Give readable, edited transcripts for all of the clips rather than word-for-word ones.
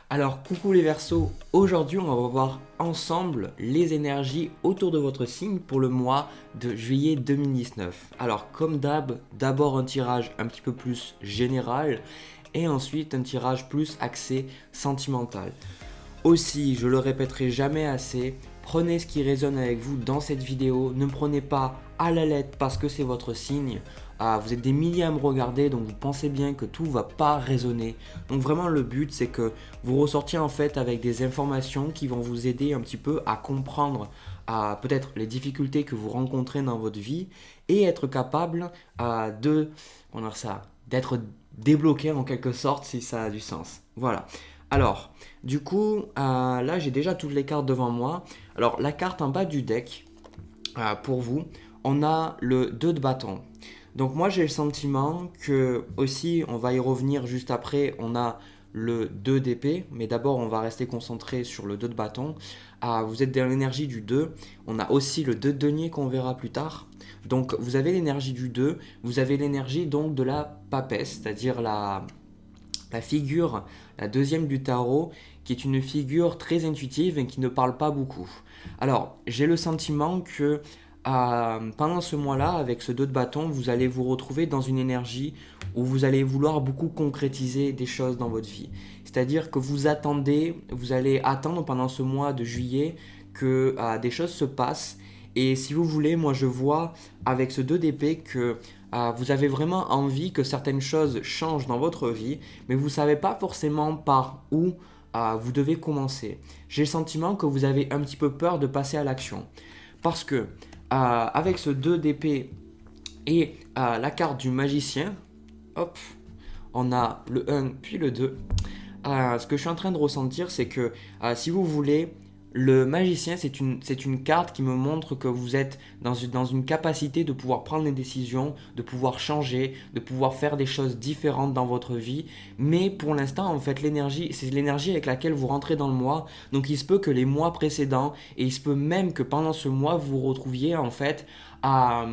Alors coucou les Verseaux, aujourd'hui on va voir ensemble les énergies autour de votre signe pour le mois de juillet 2019. Alors comme d'abord un tirage un petit peu plus général et ensuite un tirage plus axé sentimental. Aussi, je le répéterai jamais assez, prenez ce qui résonne avec vous dans cette vidéo, ne prenez pas à la lettre parce que c'est votre signe. Vous êtes des milliers à me regarder, donc vous pensez bien que tout va pas résonner. Donc vraiment le but c'est que vous ressortiez en fait avec des informations qui vont vous aider un petit peu à comprendre peut-être les difficultés que vous rencontrez dans votre vie et être capable d'être débloqué en quelque sorte si ça a du sens. Voilà. Alors, du coup, là j'ai déjà toutes les cartes devant moi. Alors, la carte en bas du deck, pour vous, on a le 2 de bâton. Donc moi j'ai le sentiment que aussi, on va y revenir juste après, on a le 2 d'épée, mais d'abord on va rester concentré sur le 2 de bâton. Vous êtes dans l'énergie du 2, on a aussi le 2 de denier qu'on verra plus tard. Donc vous avez l'énergie du 2, vous avez l'énergie donc de la papesse, c'est-à-dire la figure, la deuxième du tarot, qui est une figure très intuitive et qui ne parle pas beaucoup. Alors, j'ai le sentiment que pendant ce mois-là, avec ce 2 de bâton, vous allez vous retrouver dans une énergie où vous allez vouloir beaucoup concrétiser des choses dans votre vie. C'est-à-dire que vous allez attendre pendant ce mois de juillet que des choses se passent. Et si vous voulez, moi je vois avec ce 2 d'épée que vous avez vraiment envie que certaines choses changent dans votre vie, mais vous ne savez pas forcément par où vous devez commencer. J'ai le sentiment que vous avez un petit peu peur de passer à l'action. Parce que avec ce 2 d'épée et la carte du magicien, hop, on a le 1 puis le 2. Ce que je suis en train de ressentir, c'est que si vous voulez, le magicien, c'est une carte qui me montre que vous êtes dans une capacité de pouvoir prendre des décisions, de pouvoir changer, de pouvoir faire des choses différentes dans votre vie. Mais pour l'instant, en fait, l'énergie, c'est l'énergie avec laquelle vous rentrez dans le mois. Donc il se peut que les mois précédents, et il se peut même que pendant ce mois, vous vous retrouviez en fait à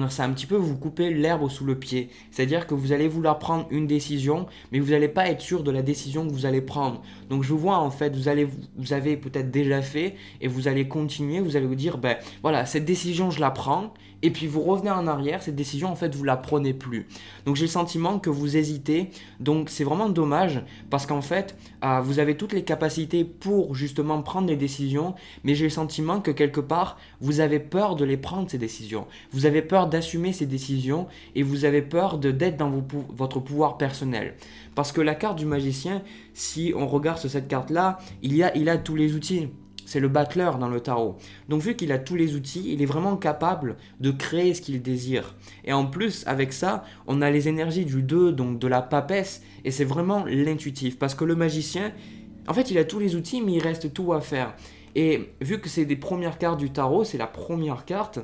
ça un petit peu vous couper l'herbe sous le pied. C'est-à-dire que vous allez vouloir prendre une décision, mais vous n'allez pas être sûr de la décision que vous allez prendre. Donc je vois en fait, vous avez peut-être déjà fait et vous allez continuer, vous allez vous dire, ben voilà, cette décision je la prends, et puis vous revenez en arrière, cette décision en fait vous la prenez plus. Donc j'ai le sentiment que vous hésitez, donc c'est vraiment dommage parce qu'en fait vous avez toutes les capacités pour justement prendre des décisions, mais j'ai le sentiment que quelque part vous avez peur de les prendre ces décisions. Vous avez peur d'assumer ces décisions et vous avez peur d'être dans votre pouvoir personnel. Parce que la carte du magicien, si on regarde sur cette carte-là, il a tous les outils. C'est le battleur dans le tarot. Donc vu qu'il a tous les outils, il est vraiment capable de créer ce qu'il désire. Et en plus, avec ça, on a les énergies du 2, donc de la papesse, et c'est vraiment l'intuitif. Parce que le magicien, en fait, il a tous les outils, mais il reste tout à faire. Et vu que c'est des premières cartes du tarot, c'est la première carte,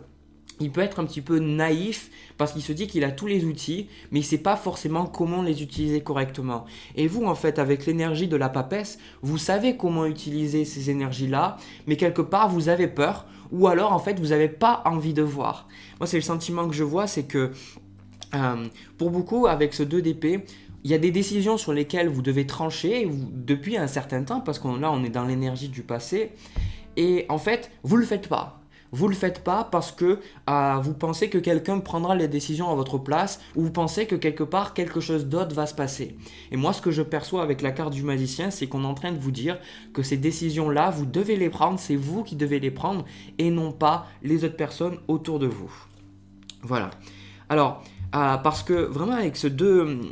il peut être un petit peu naïf parce qu'il se dit qu'il a tous les outils, mais il ne sait pas forcément comment les utiliser correctement. Et vous, en fait, avec l'énergie de la papesse, vous savez comment utiliser ces énergies-là, mais quelque part, vous avez peur, ou alors, en fait, vous n'avez pas envie de voir. Moi, c'est le sentiment que je vois, c'est que pour beaucoup, avec ce 2 d'épée, il y a des décisions sur lesquelles vous devez trancher depuis un certain temps, parce qu'on là, on est dans l'énergie du passé, et en fait, vous ne le faites pas. Vous ne le faites pas parce que vous pensez que quelqu'un prendra les décisions à votre place ou vous pensez que quelque part quelque chose d'autre va se passer. Et moi ce que je perçois avec la carte du magicien, c'est qu'on est en train de vous dire que ces décisions-là, vous devez les prendre, c'est vous qui devez les prendre et non pas les autres personnes autour de vous. Voilà. Alors, parce que vraiment avec ce 2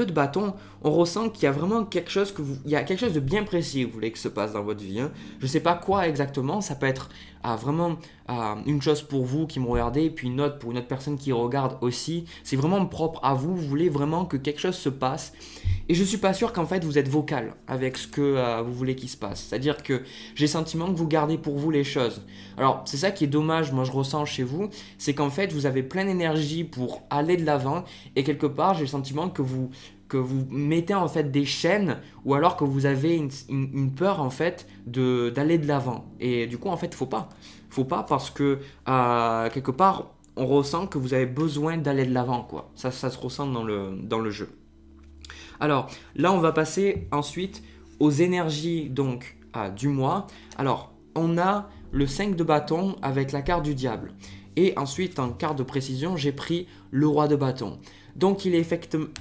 de bâton, on ressent qu'il y a vraiment quelque chose il y a quelque chose de bien précis que vous voulez que se passe dans votre vie. Hein. Je ne sais pas quoi exactement, ça peut être vraiment une chose pour vous qui me regardez, et puis une autre pour une autre personne qui regarde aussi. C'est vraiment propre à vous, vous voulez vraiment que quelque chose se passe. Et je ne suis pas sûr qu'en fait vous êtes vocal avec ce que vous voulez qu'il se passe. C'est-à-dire que j'ai le sentiment que vous gardez pour vous les choses. Alors c'est ça qui est dommage, moi je ressens chez vous, c'est qu'en fait vous avez plein d'énergie pour aller de l'avant, et quelque part j'ai le sentiment que vous mettez en fait des chaînes, ou alors que vous avez une peur en fait d'aller de l'avant. Et du coup en fait faut pas parce que quelque part on ressent que vous avez besoin d'aller de l'avant, quoi. Ça se ressent dans le jeu. Alors là on va passer ensuite aux énergies donc du mois, alors on a le 5 de bâton avec la carte du diable. Et ensuite, en carte de précision, j'ai pris le roi de bâton. Donc il est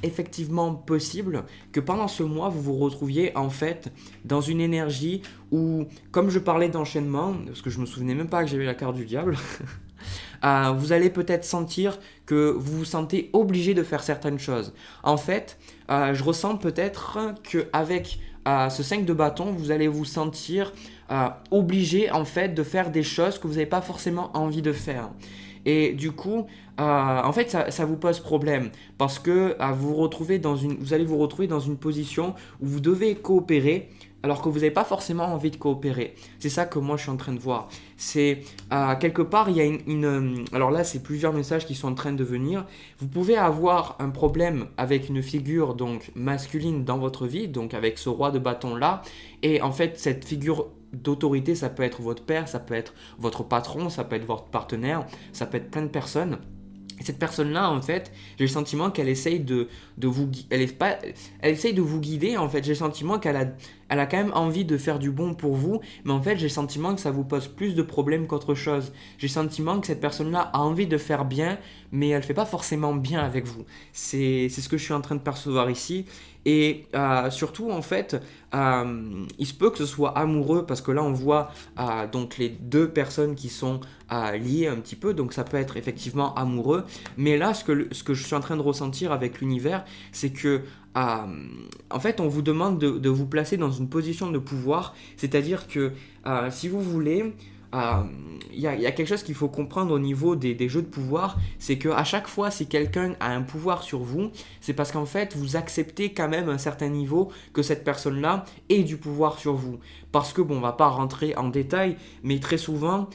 effectivement possible que pendant ce mois, vous vous retrouviez en fait dans une énergie où, comme je parlais d'enchaînement, parce que je me souvenais même pas que j'avais la carte du diable, vous allez peut-être sentir que vous vous sentez obligé de faire certaines choses. En fait, je ressens peut-être qu'avec ce 5 de bâton, vous allez vous sentir obligé en fait de faire des choses que vous n'avez pas forcément envie de faire. Et du coup, en fait, ça vous pose problème parce que vous allez vous retrouver dans une position où vous devez coopérer alors que vous n'avez pas forcément envie de coopérer. C'est ça que moi je suis en train de voir. C'est quelque part, il y a alors là, c'est plusieurs messages qui sont en train de venir. Vous pouvez avoir un problème avec une figure donc masculine dans votre vie, donc avec ce roi de bâton là. Et en fait, cette figure d'autorité, ça peut être votre père, ça peut être votre patron, ça peut être votre partenaire, ça peut être plein de personnes. Et cette personne-là, en fait, j'ai le sentiment qu'elle essaye de vous essaye de vous guider. En fait, j'ai le sentiment qu'elle a quand même envie de faire du bon pour vous, mais en fait, j'ai le sentiment que ça vous pose plus de problèmes qu'autre chose. J'ai le sentiment que cette personne-là a envie de faire bien, mais elle ne fait pas forcément bien avec vous. C'est ce que je suis en train de percevoir ici. Et surtout, en fait, il se peut que ce soit amoureux, parce que là, on voit donc les deux personnes qui sont liées un petit peu, donc ça peut être effectivement amoureux. Mais là, ce que je suis en train de ressentir avec l'univers, c'est que en fait, on vous demande de vous placer dans une position de pouvoir, c'est-à-dire que si vous voulez, il y a quelque chose qu'il faut comprendre au niveau des jeux de pouvoir, c'est qu'à chaque fois, si quelqu'un a un pouvoir sur vous, c'est parce qu'en fait, vous acceptez quand même à un certain niveau que cette personne-là ait du pouvoir sur vous. Parce que, bon, on va pas rentrer en détail, mais très souvent,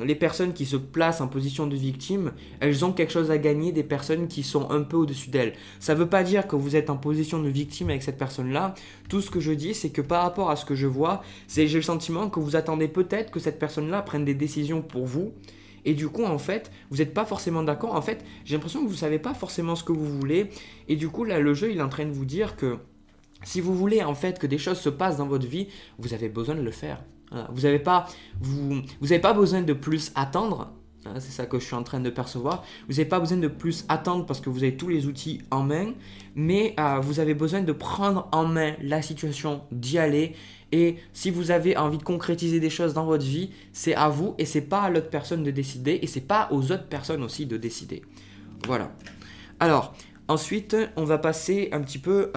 les personnes qui se placent en position de victime, elles ont quelque chose à gagner des personnes qui sont un peu au-dessus d'elles. Ça ne veut pas dire que vous êtes en position de victime avec cette personne-là. Tout ce que je dis, c'est que par rapport à ce que je vois, j'ai le sentiment que vous attendez peut-être que cette personne-là prenne des décisions pour vous. Et du coup, en fait, vous n'êtes pas forcément d'accord. En fait, j'ai l'impression que vous ne savez pas forcément ce que vous voulez. Et du coup, là, le jeu, il est en train de vous dire que si vous voulez en fait que des choses se passent dans votre vie, vous avez besoin de le faire. Voilà. Vous n'avez pas besoin de plus attendre. C'est ça que je suis en train de percevoir. Vous n'avez pas besoin de plus attendre parce que vous avez tous les outils en main, mais vous avez besoin de prendre en main la situation, d'y aller. Et si vous avez envie de concrétiser des choses dans votre vie, c'est à vous et c'est pas à l'autre personne de décider et c'est pas aux autres personnes aussi de décider. Voilà. Alors, ensuite, on va passer un petit peu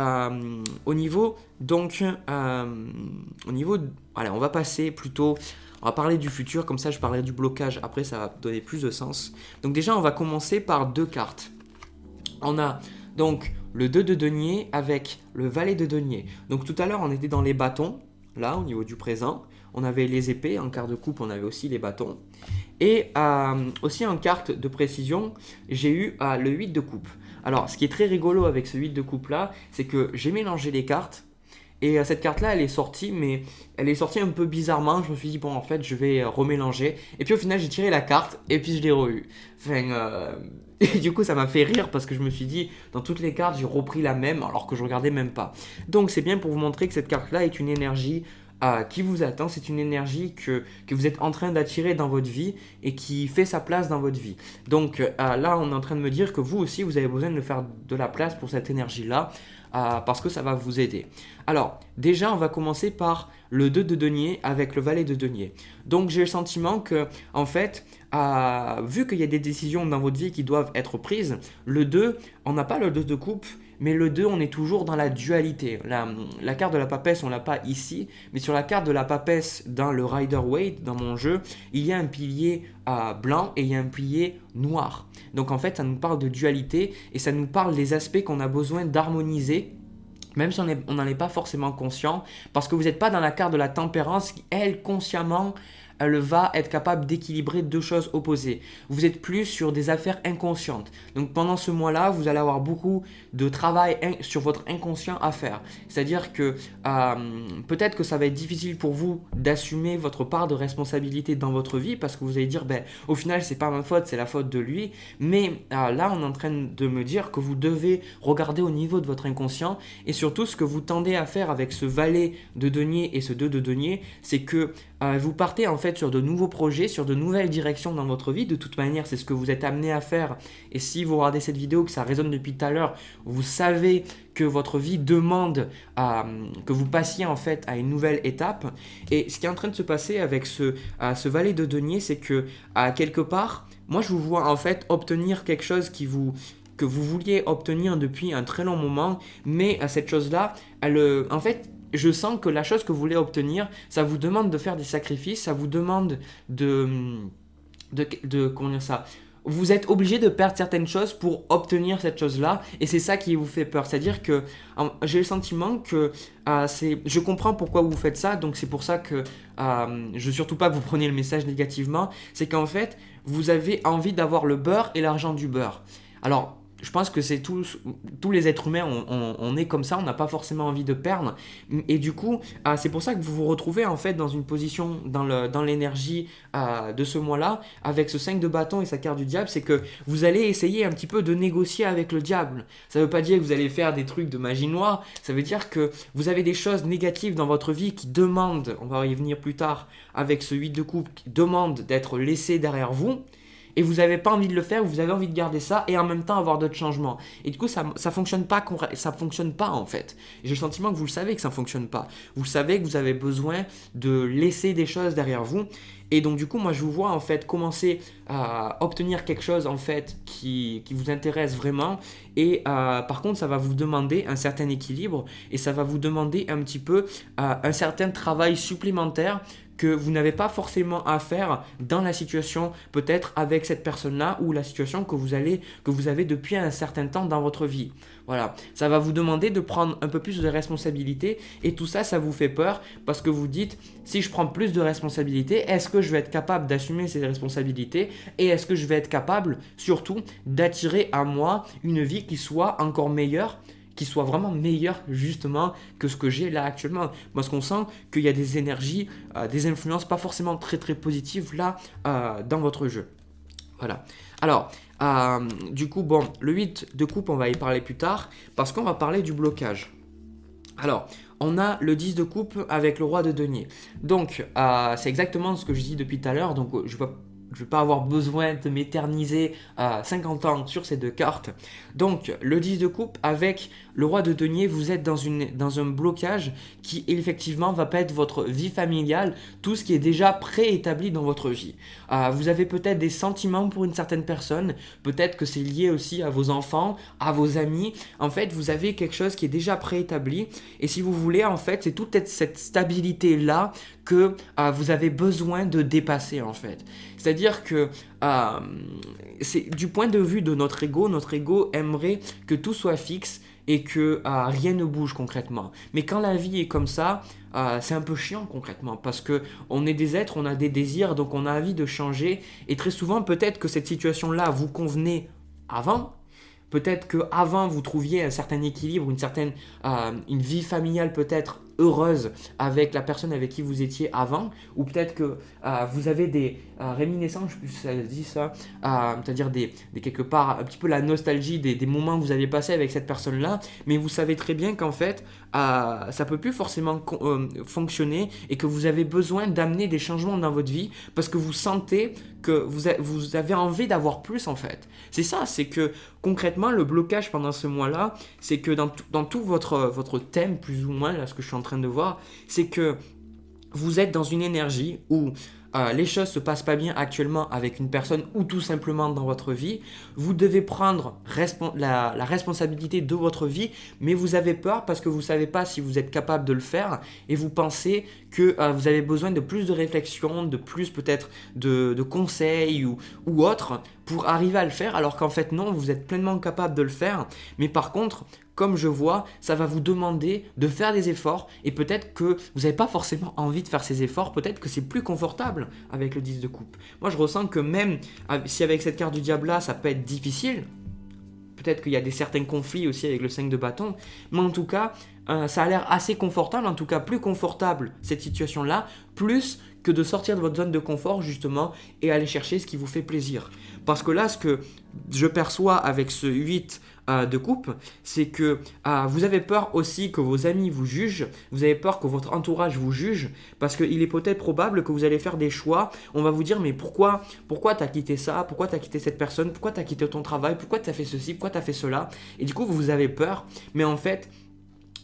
au niveau, donc, allez, on va passer plutôt, on va parler du futur, comme ça je parlerai du blocage, après ça va donner plus de sens. Donc déjà, on va commencer par deux cartes. On a donc le 2 de denier avec le valet de denier. Donc tout à l'heure, on était dans les bâtons, là, au niveau du présent. On avait les épées, en carte de coupe, on avait aussi les bâtons. Et aussi en carte de précision, j'ai eu le 8 de coupe. Alors, ce qui est très rigolo avec ce 8 de coupe là, c'est que j'ai mélangé les cartes. Et cette carte-là, elle est sortie, mais elle est sortie un peu bizarrement. Je me suis dit, bon, en fait, je vais remélanger. Et puis au final, j'ai tiré la carte et puis je l'ai re-eu. Enfin, et du coup, ça m'a fait rire parce que je me suis dit, dans toutes les cartes, j'ai repris la même alors que je regardais même pas. Donc, c'est bien pour vous montrer que cette carte-là est une énergie qui vous attend. C'est une énergie que vous êtes en train d'attirer dans votre vie et qui fait sa place dans votre vie. Donc là, on est en train de me dire que vous aussi, vous avez besoin de faire de la place pour cette énergie-là. Parce que ça va vous aider. Alors, déjà, on va commencer par le 2 de denier avec le valet de denier. Donc, j'ai le sentiment que, en fait, vu qu'il y a des décisions dans votre vie qui doivent être prises, le 2, on n'a pas le 2 de coupe, mais le 2, on est toujours dans la dualité. La carte de la papesse, on ne l'a pas ici, mais sur la carte de la papesse dans le Rider-Waite, dans mon jeu, il y a un pilier blanc et il y a un pilier noir. Donc en fait, ça nous parle de dualité et ça nous parle des aspects qu'on a besoin d'harmoniser, même si on n'en est pas forcément conscient, parce que vous n'êtes pas dans la carte de la tempérance qui, elle, consciemment, elle va être capable d'équilibrer deux choses opposées. Vous êtes plus sur des affaires inconscientes. Donc pendant ce mois-là, vous allez avoir beaucoup de travail sur votre inconscient à faire. C'est-à-dire que peut-être que ça va être difficile pour vous d'assumer votre part de responsabilité dans votre vie parce que vous allez dire, au final, c'est pas ma faute, c'est la faute de lui. Mais là, on est en train de me dire que vous devez regarder au niveau de votre inconscient et surtout ce que vous tendez à faire avec ce valet de denier et ce 2 de denier, c'est que vous partez en fait sur de nouveaux projets, sur de nouvelles directions dans votre vie. De toute manière, c'est ce que vous êtes amené à faire. Et si vous regardez cette vidéo, que ça résonne depuis tout à l'heure, vous savez que votre vie demande que vous passiez en fait à une nouvelle étape. Et ce qui est en train de se passer avec ce valet de denier, c'est que quelque part, moi je vous vois en fait obtenir quelque chose que vous vouliez obtenir depuis un très long moment, mais cette chose-là, en fait, je sens que la chose que vous voulez obtenir, ça vous demande de faire des sacrifices, ça vous demande comment dire ça, vous êtes obligé de perdre certaines choses pour obtenir cette chose-là, et c'est ça qui vous fait peur. C'est-à-dire que j'ai le sentiment que je comprends pourquoi vous faites ça, donc c'est pour ça que je veux surtout pas que vous preniez le message négativement, c'est qu'en fait, vous avez envie d'avoir le beurre et l'argent du beurre. Alors, je pense que c'est tous les êtres humains, on est comme ça, on n'a pas forcément envie de perdre. Et du coup, c'est pour ça que vous vous retrouvez en fait dans une position, dans l'énergie de ce mois-là, avec ce 5 de bâton et sa carte du diable, c'est que vous allez essayer un petit peu de négocier avec le diable. Ça ne veut pas dire que vous allez faire des trucs de magie noire, ça veut dire que vous avez des choses négatives dans votre vie qui demandent, on va y venir plus tard, avec ce 8 de coupe, qui demandent d'être laissées derrière vous. Et vous n'avez pas envie de le faire, vous avez envie de garder ça et en même temps avoir d'autres changements. Et du coup, ça fonctionne pas en fait. Et j'ai le sentiment que vous le savez que ça ne fonctionne pas. Vous savez que vous avez besoin de laisser des choses derrière vous. Et donc du coup, moi je vous vois en fait commencer à obtenir quelque chose en fait qui vous intéresse vraiment. Et par contre, ça va vous demander un certain équilibre et ça va vous demander un petit peu un certain travail supplémentaire que vous n'avez pas forcément à faire dans la situation peut-être avec cette personne-là ou la situation que vous avez depuis un certain temps dans votre vie. Voilà, ça va vous demander de prendre un peu plus de responsabilité et tout ça, ça vous fait peur parce que vous dites, si je prends plus de responsabilités, est-ce que je vais être capable d'assumer ces responsabilités et est-ce que je vais être capable surtout d'attirer à moi une vie qui soit encore meilleure, qui soit vraiment meilleur justement que ce que j'ai là actuellement. Parce qu'on sent qu'il y a des énergies, des influences pas forcément très très positives là dans votre jeu. Voilà. Alors, du coup, bon, le 8 de coupe, on va y parler plus tard parce qu'on va parler du blocage. Alors, on a le 10 de coupe avec le roi de denier. Donc, c'est exactement ce que je dis depuis tout à l'heure. Donc, je ne vais pas avoir besoin de m'éterniser 50 ans sur ces deux cartes. Donc, le 10 de coupe avec le roi de denier, vous êtes dans un blocage qui effectivement va pas être votre vie familiale, tout ce qui est déjà préétabli dans votre vie. Vous avez peut-être des sentiments pour une certaine personne, peut-être que c'est lié aussi à vos enfants, à vos amis. En fait, vous avez quelque chose qui est déjà préétabli et si vous voulez, en fait, c'est toute cette stabilité-là que vous avez besoin de dépasser en fait. C'est-à-dire que c'est du point de vue de notre ego aimerait que tout soit fixe et que rien ne bouge concrètement. Mais quand la vie est comme ça, c'est un peu chiant concrètement parce que on est des êtres, on a des désirs, donc on a envie de changer et très souvent peut-être que cette situation-là vous convenait avant. Peut-être qu'avant vous trouviez un certain équilibre, une vie familiale peut-être heureuse avec la personne avec qui vous étiez avant, ou peut-être que vous avez des réminiscences, je sais plus si ça dit ça, c'est-à-dire quelque part un petit peu la nostalgie des moments que vous avez passés avec cette personne-là, mais vous savez très bien qu'en fait ça peut plus forcément fonctionner et que vous avez besoin d'amener des changements dans votre vie parce que vous sentez que vous avez envie d'avoir plus en fait. C'est ça, c'est que concrètement le blocage pendant ce mois-là, c'est que dans tout votre thème plus ou moins, là ce que je suis en train de voir, c'est que vous êtes dans une énergie où les choses se passent pas bien actuellement avec une personne ou tout simplement dans votre vie, vous devez prendre la responsabilité de votre vie, mais vous avez peur parce que vous ne savez pas si vous êtes capable de le faire et vous pensez que vous avez besoin de plus de réflexion, de plus peut-être de conseils ou autre pour arriver à le faire, alors qu'en fait non, vous êtes pleinement capable de le faire, mais par contre, comme je vois, ça va vous demander de faire des efforts et peut-être que vous n'avez pas forcément envie de faire ces efforts, peut-être que c'est plus confortable. diable avec le 10 de coupe. Moi, je ressens que même si avec cette carte du diable là, ça peut être difficile, peut-être qu'il y a certains conflits aussi avec le 5 de bâton, mais en tout cas, ça a l'air assez confortable, en tout cas plus confortable cette situation-là, plus que de sortir de votre zone de confort justement et aller chercher ce qui vous fait plaisir. Parce que là, ce que je perçois avec ce 8 de coupe, c'est que vous avez peur aussi que vos amis vous jugent, vous avez peur que votre entourage vous juge, parce qu'il est peut-être probable que vous allez faire des choix, on va vous dire mais pourquoi t'as quitté ça, pourquoi t'as quitté cette personne, pourquoi t'as quitté ton travail, pourquoi t'as fait ceci, pourquoi t'as fait cela, et du coup vous avez peur, mais en fait,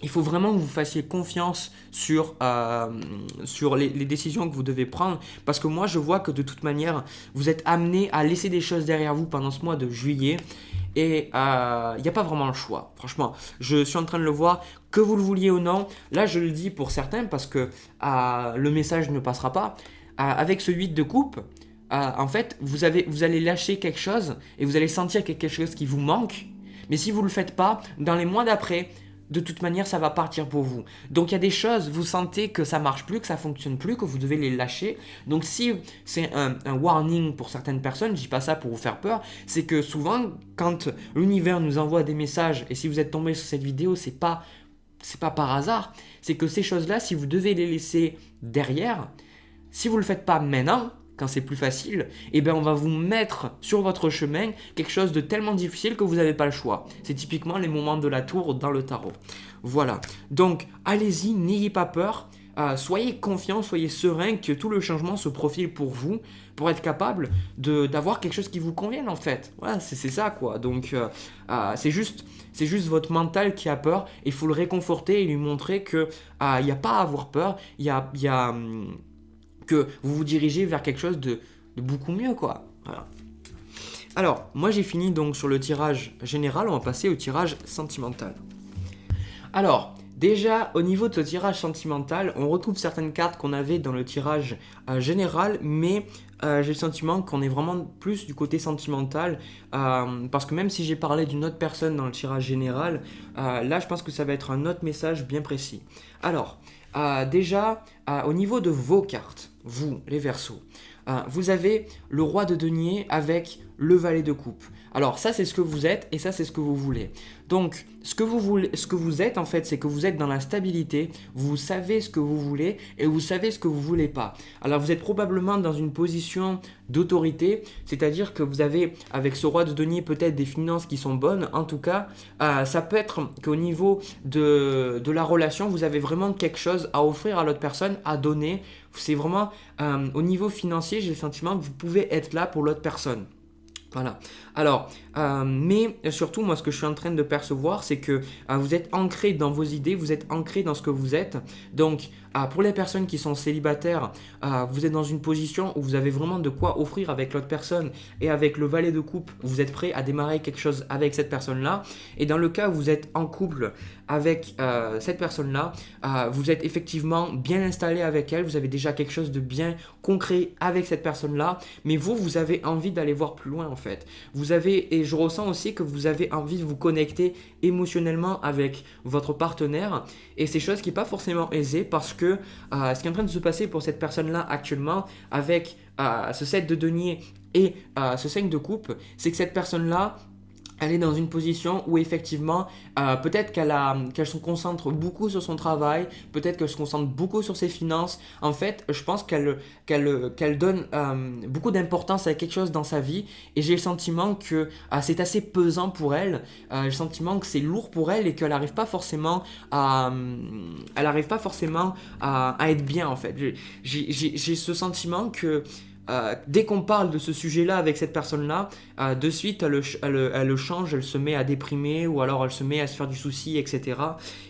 il faut vraiment que vous fassiez confiance sur les décisions que vous devez prendre, parce que moi je vois que de toute manière vous êtes amené à laisser des choses derrière vous pendant ce mois de juillet et il n'y a pas vraiment le choix. Franchement, je suis en train de le voir, que vous le vouliez ou non. Là je le dis pour certains parce que le message ne passera pas. Avec ce 8 de coupe, en fait vous allez lâcher quelque chose et vous allez sentir qu'il y a quelque chose qui vous manque, mais si vous ne le faites pas, dans les mois d'après, de toute manière, ça va partir pour vous. Donc, il y a des choses, vous sentez que ça marche plus, que ça fonctionne plus, que vous devez les lâcher. Donc, si c'est un warning pour certaines personnes, je dis pas ça pour vous faire peur, c'est que souvent, quand l'univers nous envoie des messages, et si vous êtes tombé sur cette vidéo, c'est pas par hasard, c'est que ces choses-là, si vous devez les laisser derrière, si vous le faites pas maintenant, quand c'est plus facile, eh bien on va vous mettre sur votre chemin quelque chose de tellement difficile que vous n'avez pas le choix. C'est typiquement les moments de la tour dans le tarot. Voilà, donc allez-y, n'ayez pas peur, soyez confiants, soyez sereins que tout le changement se profile pour vous, pour être capable d'avoir quelque chose qui vous convienne en fait. Voilà, c'est ça quoi, donc c'est juste votre mental qui a peur, il faut le réconforter et lui montrer qu'il n'y a pas à avoir peur, il y a que vous vous dirigez vers quelque chose de beaucoup mieux quoi. Voilà. Alors, moi j'ai fini donc sur le tirage général, on va passer au tirage sentimental. Alors, déjà au niveau de ce tirage sentimental, on retrouve certaines cartes qu'on avait dans le tirage général, mais j'ai le sentiment qu'on est vraiment plus du côté sentimental, parce que même si j'ai parlé d'une autre personne dans le tirage général, là je pense que ça va être un autre message bien précis. Alors, déjà, au niveau de vos cartes, vous, les Verseaux, vous avez le roi de denier avec le valet de coupe. Alors ça c'est ce que vous êtes et ça c'est ce que vous voulez. Donc ce que vous êtes en fait, c'est que vous êtes dans la stabilité, vous savez ce que vous voulez et vous savez ce que vous voulez pas. Alors vous êtes probablement dans une position d'autorité, c'est-à-dire que vous avez avec ce roi de denier peut-être des finances qui sont bonnes. En tout cas, ça peut être qu'au niveau de la relation, vous avez vraiment quelque chose à offrir à l'autre personne, à donner. C'est vraiment au niveau financier, j'ai le sentiment que vous pouvez être là pour l'autre personne. Voilà. Alors, mais surtout, moi, ce que je suis en train de percevoir, c'est que vous êtes ancré dans vos idées, vous êtes ancré dans ce que vous êtes. Donc, pour les personnes qui sont célibataires, vous êtes dans une position où vous avez vraiment de quoi offrir avec l'autre personne. Et avec le valet de coupe, vous êtes prêt à démarrer quelque chose avec cette personne-là. Et dans le cas où vous êtes en couple avec cette personne-là, vous êtes effectivement bien installé avec elle, vous avez déjà quelque chose de bien concret avec cette personne-là. Mais vous avez envie d'aller voir plus loin en fait. Et je ressens aussi que vous avez envie de vous connecter émotionnellement avec votre partenaire, et c'est chose qui n'est pas forcément aisée parce que ce qui est en train de se passer pour cette personne-là actuellement avec ce 7 de denier et ce 5 de coupe, c'est que cette personne-là, elle est dans une position où effectivement, peut-être qu'elle se concentre beaucoup sur son travail, peut-être qu'elle se concentre beaucoup sur ses finances. En fait, je pense qu'elle donne beaucoup d'importance à quelque chose dans sa vie, et j'ai le sentiment que c'est assez pesant pour elle. J'ai le sentiment que c'est lourd pour elle et qu'elle n'arrive pas forcément à être bien en fait. J'ai ce sentiment que dès qu'on parle de ce sujet-là avec cette personne-là, de suite elle le change, elle se met à déprimer ou alors elle se met à se faire du souci, etc.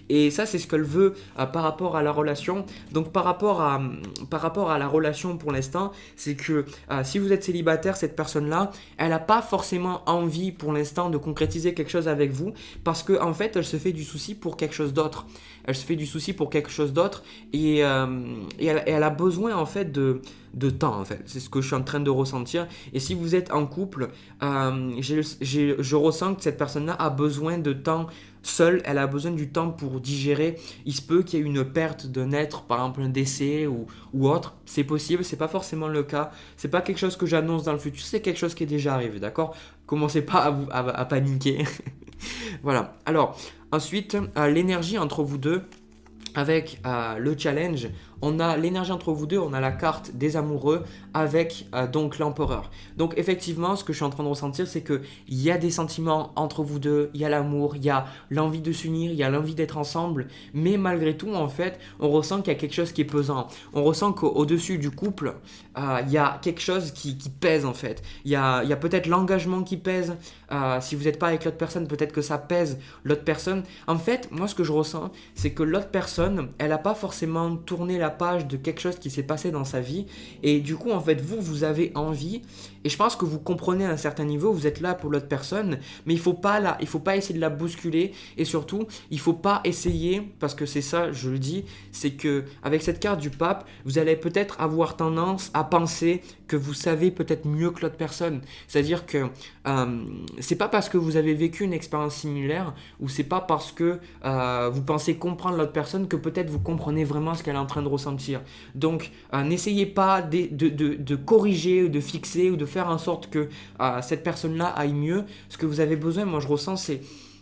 Et ça c'est ce qu'elle veut par rapport à la relation. Donc par rapport à la relation pour l'instant, c'est que si vous êtes célibataire, cette personne-là, elle n'a pas forcément envie pour l'instant de concrétiser quelque chose avec vous, parce qu'en fait elle se fait du souci pour quelque chose d'autre. Elle se fait du souci pour quelque chose d'autre et elle a besoin en fait de temps en fait. C'est ce que je suis en train de ressentir. Et si vous êtes en couple, je ressens que cette personne-là a besoin de temps seule, elle a besoin du temps pour digérer. Il se peut qu'il y ait une perte d'un être, par exemple un décès ou autre. C'est possible, c'est pas forcément le cas. C'est pas quelque chose que j'annonce dans le futur, c'est quelque chose qui est déjà arrivé, d'accord? Commencez pas à paniquer. Voilà. Alors, ensuite, l'énergie entre vous deux. Avec le challenge, on a l'énergie entre vous deux, on a la carte des amoureux avec donc l'empereur. Donc effectivement, ce que je suis en train de ressentir, c'est qu'il y a des sentiments entre vous deux, il y a l'amour, il y a l'envie de s'unir, il y a l'envie d'être ensemble, mais malgré tout, en fait, on ressent qu'il y a quelque chose qui est pesant. On ressent qu'au-dessus du couple, il y a quelque chose qui pèse en fait. Il y a peut-être l'engagement qui pèse. Si vous n'êtes pas avec l'autre personne, peut-être que ça pèse l'autre personne. En fait, moi, ce que je ressens, c'est que l'autre personne, elle n'a pas forcément tourné la page de quelque chose qui s'est passé dans sa vie. Et du coup, en fait, vous avez envie. Et je pense que vous comprenez à un certain niveau, vous êtes là pour l'autre personne, mais il faut pas essayer de la bousculer. Et surtout, il faut pas essayer, parce que c'est ça, je le dis, c'est que avec cette carte du pape, vous allez peut-être avoir tendance à penser que vous savez peut-être mieux que l'autre personne. C'est-à-dire que c'est pas parce que vous avez vécu une expérience similaire, ou c'est pas parce que vous pensez comprendre l'autre personne que peut-être vous comprenez vraiment ce qu'elle est en train de ressentir. Donc, n'essayez pas de corriger, ou de fixer, ou de faire en sorte que cette personne-là aille mieux. Ce que vous avez besoin, moi je ressens, c'est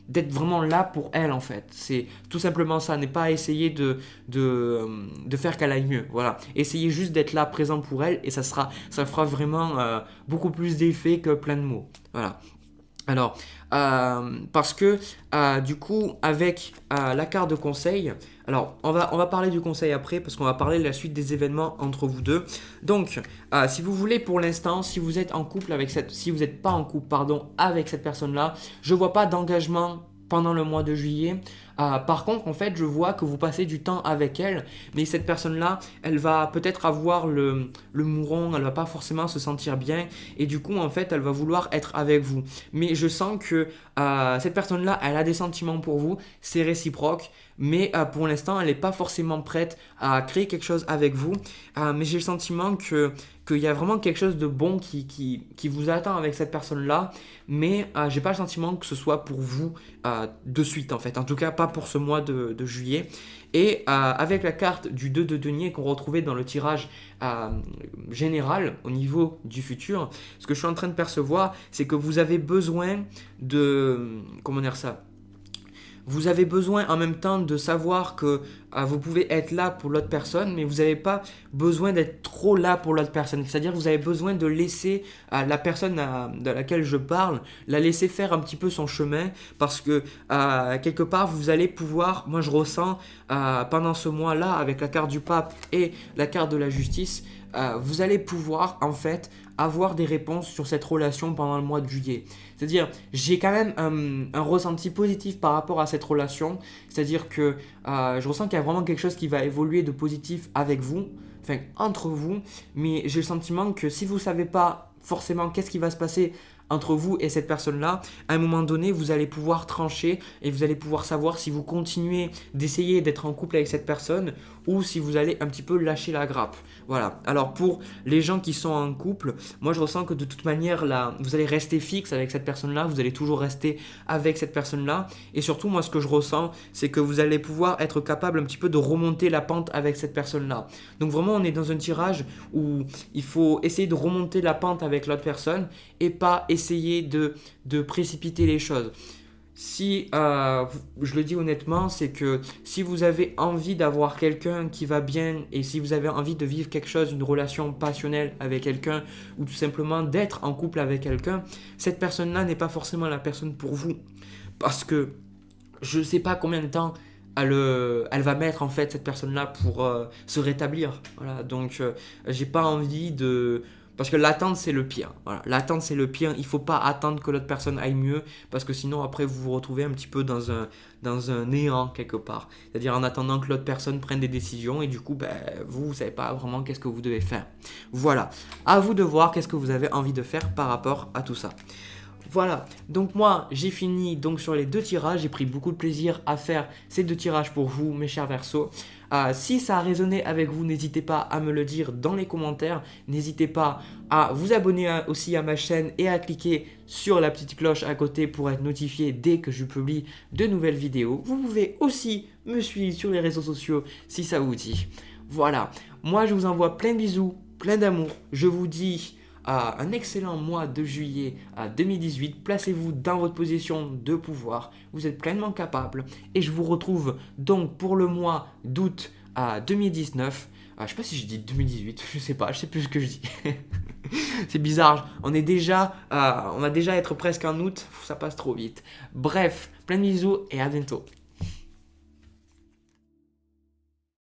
d'être vraiment là pour elle en fait. C'est tout simplement ça, n'est pas essayer de faire qu'elle aille mieux. Voilà. Essayez juste d'être là, présent pour elle, et ça fera vraiment beaucoup plus d'effet que plein de mots. Voilà. Alors, parce que du coup, avec la carte de conseil, alors on va parler du conseil après, parce qu'on va parler de la suite des événements entre vous deux. Donc, si vous voulez pour l'instant, si vous êtes en couple si vous n'êtes pas en couple, pardon, avec cette personne-là, je vois pas d'engagement pendant le mois de juillet. Par contre, en fait, je vois que vous passez du temps avec elle, mais cette personne-là, elle va peut-être avoir le mouron, elle va pas forcément se sentir bien, et du coup, en fait, elle va vouloir être avec vous. Mais je sens que cette personne-là, elle a des sentiments pour vous, c'est réciproque, mais pour l'instant, elle n'est pas forcément prête à créer quelque chose avec vous. Mais j'ai le sentiment qu'il y a vraiment quelque chose de bon qui vous attend avec cette personne-là, mais j'ai pas le sentiment que ce soit pour vous de suite en fait, en tout cas pas pour ce mois de juillet. Et avec la carte du 2 de denier qu'on retrouvait dans le tirage général au niveau du futur, ce que je suis en train de percevoir, c'est que vous avez besoin comment dire ça, vous avez besoin en même temps de savoir que vous pouvez être là pour l'autre personne, mais vous n'avez pas besoin d'être trop là pour l'autre personne. C'est-à-dire que vous avez besoin de laisser la personne de laquelle je parle, la laisser faire un petit peu son chemin, parce que quelque part, vous allez pouvoir, moi je ressens pendant ce mois-là, avec la carte du pape et la carte de la justice, vous allez pouvoir en fait avoir des réponses sur cette relation pendant le mois de juillet. C'est-à-dire, j'ai quand même un ressenti positif par rapport à cette relation. C'est-à-dire que je ressens qu'il y a vraiment quelque chose qui va évoluer de positif avec vous, enfin entre vous, mais j'ai le sentiment que si vous ne savez pas forcément qu'est-ce qui va se passer entre vous et cette personne-là, à un moment donné, vous allez pouvoir trancher et vous allez pouvoir savoir si vous continuez d'essayer d'être en couple avec cette personne ou si vous allez un petit peu lâcher la grappe. Voilà. Alors pour les gens qui sont en couple, moi je ressens que de toute manière, là, vous allez rester fixe avec cette personne-là, vous allez toujours rester avec cette personne-là. Et surtout, moi ce que je ressens, c'est que vous allez pouvoir être capable un petit peu de remonter la pente avec cette personne-là. Donc vraiment, on est dans un tirage où il faut essayer de remonter la pente avec l'autre personne et pas essayer de précipiter les choses. Si, je le dis honnêtement, c'est que si vous avez envie d'avoir quelqu'un qui va bien et si vous avez envie de vivre quelque chose, une relation passionnelle avec quelqu'un ou tout simplement d'être en couple avec quelqu'un, cette personne-là n'est pas forcément la personne pour vous. Parce que je ne sais pas combien de temps elle va mettre en fait cette personne-là pour se rétablir. Voilà, donc j'ai pas envie de... Parce que l'attente, c'est le pire. Voilà. L'attente, c'est le pire. Il ne faut pas attendre que l'autre personne aille mieux. Parce que sinon, après, vous vous retrouvez un petit peu dans un néant quelque part. C'est-à-dire en attendant que l'autre personne prenne des décisions. Et du coup, vous ne savez pas vraiment qu'est-ce que vous devez faire. Voilà. À vous de voir qu'est-ce que vous avez envie de faire par rapport à tout ça. Voilà, donc moi j'ai fini donc sur les deux tirages, j'ai pris beaucoup de plaisir à faire ces deux tirages pour vous mes chers Verseaux. Si ça a résonné avec vous, n'hésitez pas à me le dire dans les commentaires. N'hésitez pas à vous abonner aussi à ma chaîne et à cliquer sur la petite cloche à côté pour être notifié dès que je publie de nouvelles vidéos. Vous pouvez aussi me suivre sur les réseaux sociaux si ça vous dit. Voilà, moi je vous envoie plein de bisous, plein d'amour. Je vous dis un excellent mois de juillet 2018. Placez-vous dans votre position de pouvoir. Vous êtes pleinement capable. Et je vous retrouve donc pour le mois d'août 2019. Je ne sais pas si je dis 2018, je sais pas, je sais plus ce que je dis. C'est bizarre, on va déjà être presque en août, ça passe trop vite. Bref, plein de bisous et à bientôt.